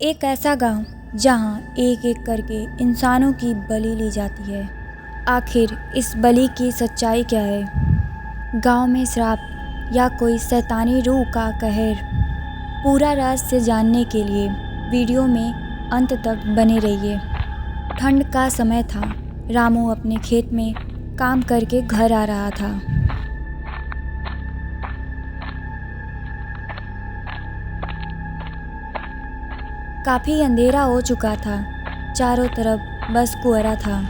एक ऐसा गांव जहां एक एक करके इंसानों की बलि ली जाती है। आखिर इस बलि की सच्चाई क्या है? गांव में श्राप या कोई शैतानी रूह का कहर? पूरा रहस्य जानने के लिए वीडियो में अंत तक बने रहिए। ठंड का समय था। रामू अपने खेत में काम करके घर आ रहा था। काफ़ी अंधेरा हो चुका था। चारों तरफ बस कुहरा था।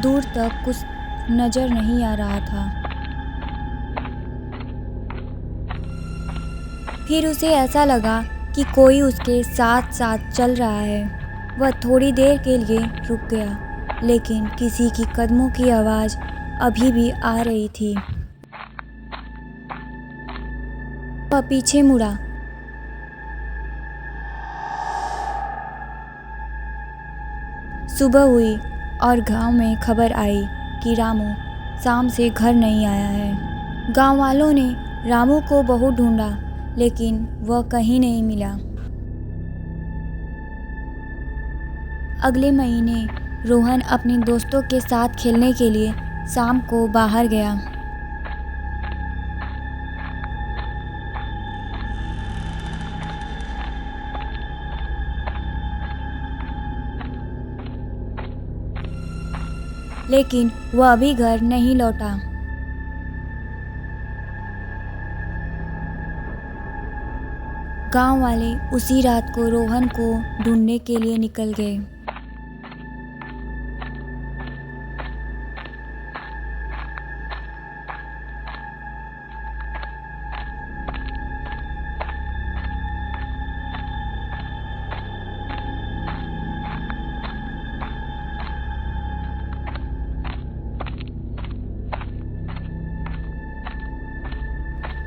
दूर तक कुछ नज़र नहीं आ रहा था। फिर उसे ऐसा लगा कि कोई उसके साथ साथ चल रहा है। वह थोड़ी देर के लिए रुक गया, लेकिन किसी की कदमों की आवाज़ अभी भी आ रही थी। वह पीछे मुड़ा। सुबह हुई और गांव में खबर आई कि रामू शाम से घर नहीं आया है। गांव वालों ने रामू को बहुत ढूंढा, लेकिन वह कहीं नहीं मिला। अगले महीने रोहन अपने दोस्तों के साथ खेलने के लिए शाम को बाहर गया। लेकिन वह अभी घर नहीं लौटा। गांव वाले उसी रात को रोहन को ढूंढने के लिए निकल गए।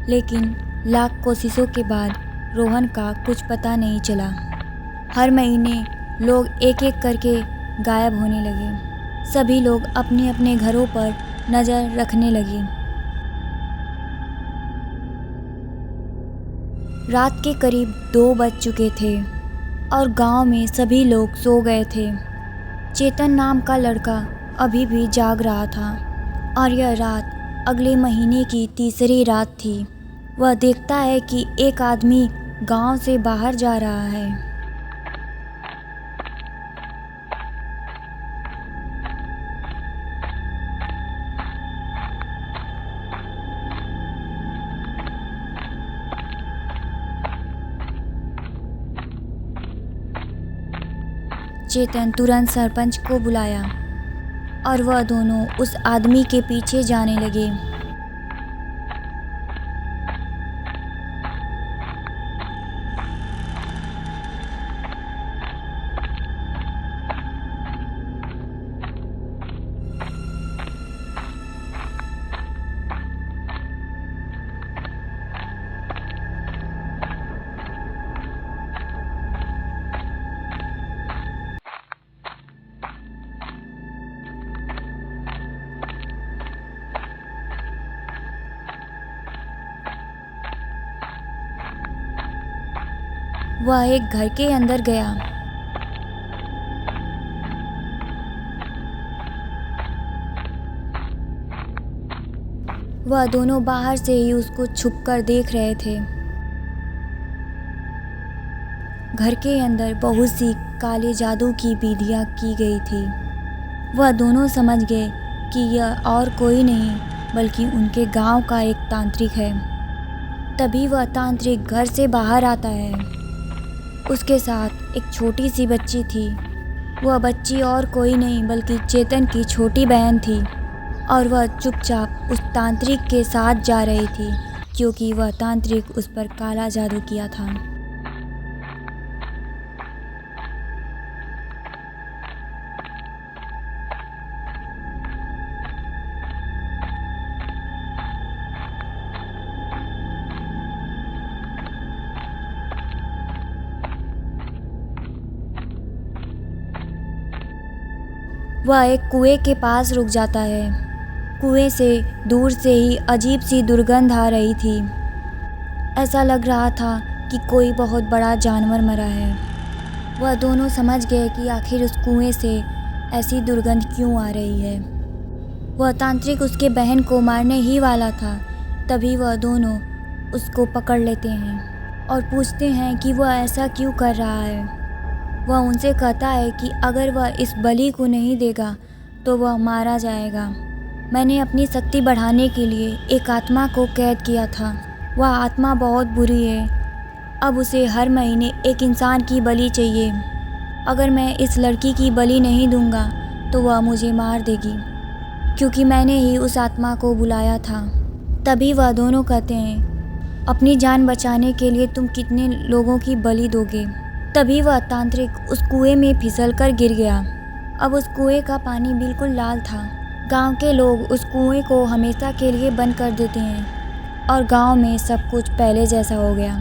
लेकिन लाख कोशिशों के बाद रोहन का कुछ पता नहीं चला। हर महीने लोग एक एक करके गायब होने लगे। सभी लोग अपने अपने घरों पर नज़र रखने लगे। रात के करीब 2 बज चुके थे और गांव में सभी लोग सो गए थे। चेतन नाम का लड़का अभी भी जाग रहा था और यह रात अगले महीने की तीसरी रात थी। वह देखता है कि एक आदमी गांव से बाहर जा रहा है। चेतन तुरंत सरपंच को बुलाया और वह दोनों उस आदमी के पीछे जाने लगे। वह एक घर के अंदर गया। वह दोनों बाहर से ही उसको छुपकर देख रहे थे। घर के अंदर बहुत सी काले जादू की विधियां की गई थी। वह दोनों समझ गए कि यह और कोई नहीं बल्कि उनके गांव का एक तांत्रिक है। तभी वह तांत्रिक घर से बाहर आता है। उसके साथ एक छोटी सी बच्ची थी। वह बच्ची और कोई नहीं बल्कि चेतन की छोटी बहन थी और वह चुपचाप उस तांत्रिक के साथ जा रही थी, क्योंकि वह तांत्रिक उस पर काला जादू किया था। वह एक कुएं के पास रुक जाता है। कुएं से दूर से ही अजीब सी दुर्गंध आ रही थी। ऐसा लग रहा था कि कोई बहुत बड़ा जानवर मरा है। वह दोनों समझ गए कि आखिर उस कुएं से ऐसी दुर्गंध क्यों आ रही है। वह तांत्रिक उसके बहन को मारने ही वाला था, तभी वह दोनों उसको पकड़ लेते हैं और पूछते हैं कि वह ऐसा क्यों कर रहा है। वह उनसे कहता है कि अगर वह इस बलि को नहीं देगा तो वह मारा जाएगा। मैंने अपनी शक्ति बढ़ाने के लिए एक आत्मा को कैद किया था। वह आत्मा बहुत बुरी है। अब उसे हर महीने एक इंसान की बलि चाहिए। अगर मैं इस लड़की की बलि नहीं दूंगा तो वह मुझे मार देगी, क्योंकि मैंने ही उस आत्मा को बुलाया था। तभी वह दोनों कहते हैं, अपनी जान बचाने के लिए तुम कितने लोगों की बलि दोगे। तभी वह तांत्रिक उस कुएं में फिसल कर गिर गया। अब उस कुएं का पानी बिल्कुल लाल था। गांव के लोग उस कुएं को हमेशा के लिए बंद कर देते हैं और गांव में सब कुछ पहले जैसा हो गया।